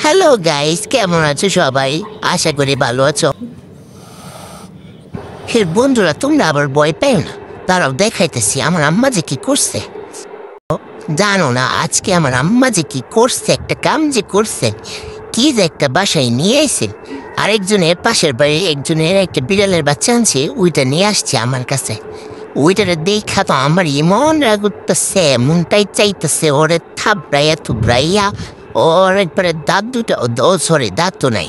Hello guys, কেমন আছো সবাই? আশা করি ভালো আছো। বন্ধুরা, তোমরা আবার ভয় পেও না। তারাও দেখাইতেছি আমার আম্মা যে কি করছে। জানো না আজকে আমার আম্মা যে কি করছে, একটা কাম যে করছে, কি যে একটা বাসায় নিয়ে আইছে। আরেকজনের পাশের বাড়ি একজনের একটা বিড়ালের বাচ্চা আনছে, ওইটা নিয়ে আসছে আমার কাছে। ওইটারে দেখা তো আমার এমন রাগ উঠতেছে, মনটাই চাইতেছে ওরে থাবড়াইয়া থুবড়াইয়া ওর একবারে দাঁত দুটা, ও সরি দাঁত তো নাই,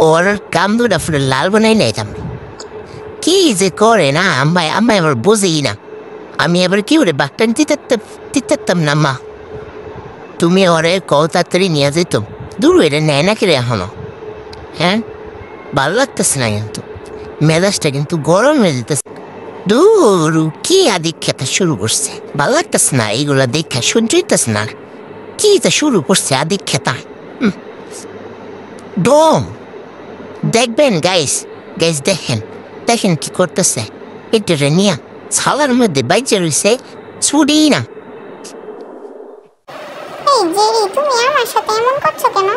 ওর কাম দুটা পুরো লাল বানাই লাইতাম। কি যে করে না আম্মাই আম্মাই আবার বুঝেই না। আমি এবার কি ওরে বাগটান দিতাম না। মা তুমি ওরে কত তাড়াতাড়ি নিয়ে যেত, দূর এটা নেয় না কিরে এখনো। হ্যাঁ, ভালো লাগতেছে না, কিন্তু মেজাজটা কিন্তু গরম হয়ে যেতেছে। দূর কি আদিক খেতে শুরু করছে, ভালো লাগতেছে না এইগুলা দেখা, সহ্য হইতেছে না। কি যে শুরু করছে আদিক খেতা। ডোম দেখবেন গাইস, গাইস দেখেন দেখেন কি করতেছে। এটারে নিয়া ছালার মধ্যে বাইচে রয়েছে, ছুটি না। এই জেরি, তুমি আমার সাথে এমন করছো কেন?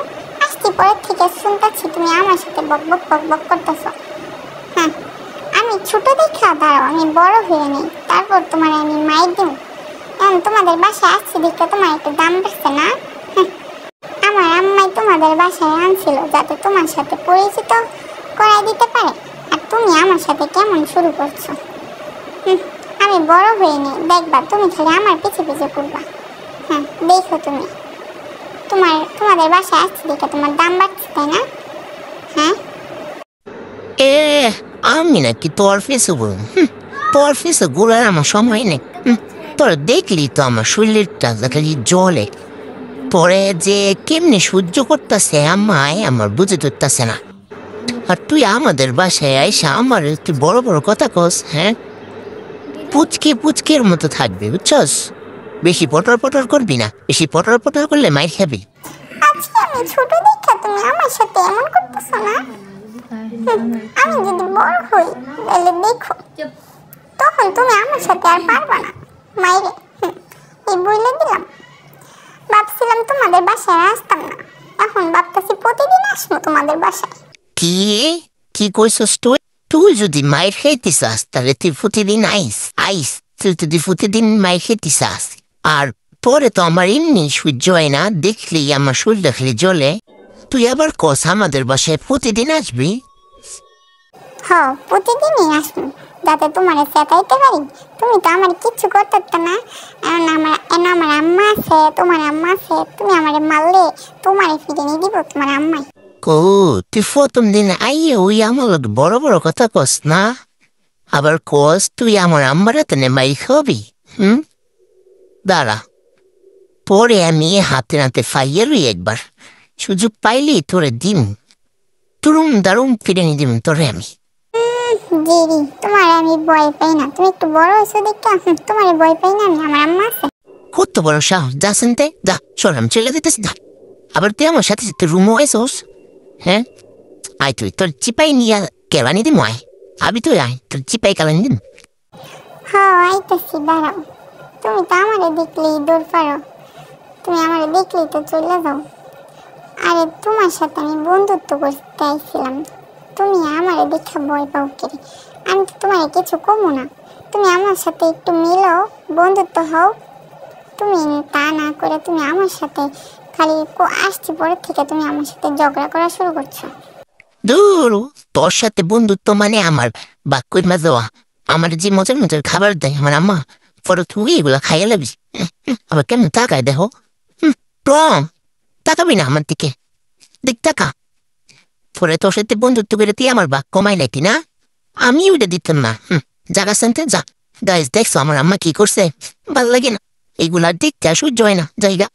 আজকে পরের থেকে শুনতেছি তুমি আমার সাথে বকবক বকবক করতেছো। হ্যাঁ, আমি ছোট দেখা দাঁড়াও, আমি বড় হয়ে নেই, তারপর তোমার আমি মাইর দিব। এখন তোমাদের বাসায় আসছি দেখে তোমার একটু দাম রাখছে না? আমার আম্মাই তোমাদের বাসায় আনছিল যাতে তোমার সাথে পরিচিত করাই দিতে পারে, আর তুমি আমার সাথে কেমন শুরু করছো। আমি বড় হয়ে নেই, দেখবা তুমি খালি আমার পিছে পিছে করবা। হ্যাঁ দেখো, তুমি তোমাদের বাসায় আসছি দেখে তোমার দাম বাড়ছে, তাই না? হ্যাঁ এ আমি নাকি তোর ফেসে বলুন, তোর ফেসে গোলার আমার সময় নেই। তোর দেখলি তো আমার শরীরটা খালি জলে পরে যে কেমনি সহ্য করতেছে আমায় আমার বুঝে ধরতেছে না। আর তুই আমাদের বাসায় আইসা আমার একটু বড় বড় কথা কস। হ্যাঁ, পুচকে পুচকের মতো থাকবে, বুঝছস? বেশি পটর পটর করবি না, বেশি পটর পটর করলে মাইর খাবি। আজকে আমি ছোট দেখা তুমি আমার সাথে এমন করতেছো না? আমি যদি বড় হই তাহলে দেখো, তখন তুমি আমার সাথে আর পারবা না মাইরে। এই বইলে দিলাম। ভাবছিলাম তোমাদের বাসায় আসতাম না, এখন ভাবতেছি প্রতিদিন আসবো তোমাদের বাসায়। কি কি কইছস তুই? তুই যদি মাইর খাইতে চাস তাহলে তুই প্রতিদিন আইস, তুই যদি প্রতিদিন মাইর খাইতে চাস। আর পরে তো আমার এমনি সহ্য হয় না, দেখলি আমার শরীরটা খালি জ্বলে। তুই আবার কস আমাদের বাসায় প্রতিদিন আসবি। হ্যাঁ, প্রতিদিনই আসবো যাতে তোমার চেতাইতে পারি। তুমি তো আমার কিচ্ছু করতে পারতো না। আমার আম্মা আছে, তোমার আম্মা আছে, তুমি আমারে মারলে তোমারে ফিরে নিয়ে দিব তোমার আম্মাই। কো তুই প্রথম দিন আইয়ে ওই আমার লগে বড় বড় কথা কস না, আবার কস তুই আমার আম্মারা তেনে মাই খাবি। দাঁড়া, পরে আমি হাতে নাতে ফাইয়ে রই একবার, সুযোগ পাইলি তোরে দিম, তুরুম দারুম ফিরে নিয়ে দিম তোরে আমি। জেরি, তোমার আমি ভয় পাই না, তুমি একটু বড় হয়েছো দেখে তোমার ভয় পাই না। আমি আমার আম্মা আছে। কত বড় সাহস, যা শুনতে যা, চল আমি চলে দিতেছি যা। আবার তুই আমার সাথে সাথে রুমও আইসোস। হ্যাঁ, আয় তুই তোর চিপাই নিয়ে কেলানি দিম, আয় আবি তুই, আয় তোর চিপাই কেলানি দিম। হ্যাঁ আইতেছি, দাঁড়াও। তুমি তো আমারে দেখলেই দৌড় পারো, তুমি আমারে দেখলেই তো চলে যাও। আরে তোমার সাথে আমি বন্ধুত্ব করতে আইছিলাম, তুমি আমারে দেখে ভয় পাও কেরে? আমি তো তোমার কিছু কমো না, তুমি আমার সাথে একটু মিলো, বন্ধুত্ব হও। তুমি তা না করে তুমি আমার সাথে খালি আসছি পরের থেকে তুমি আমার সাথে ঝগড়া করা শুরু করছো। দূর, তোর সাথে বন্ধুত্ব মানে আমার বাক্যই মা দেওয়া, আমার যে মজার মজার খাবার দেয় আমার আম্মা, পরে তুই এগুলা খাইয়ে লাবি। আবার কেমন তাকায় দেখো। টম, তাকাবি না আমার দিকে, দেখ টাকা। পরে তোর সাথে বন্ধুত্ব করে তুই আমার বাক্য মাইলাইতি না, আমি ওইটা দিতাম না। জাগা শুনতে যা। গাইজ দেখছো আমার আম্মা কি করছে, ভাল লাগে না এইগুলা দেখতে, সহ্য হয় না জায়গা।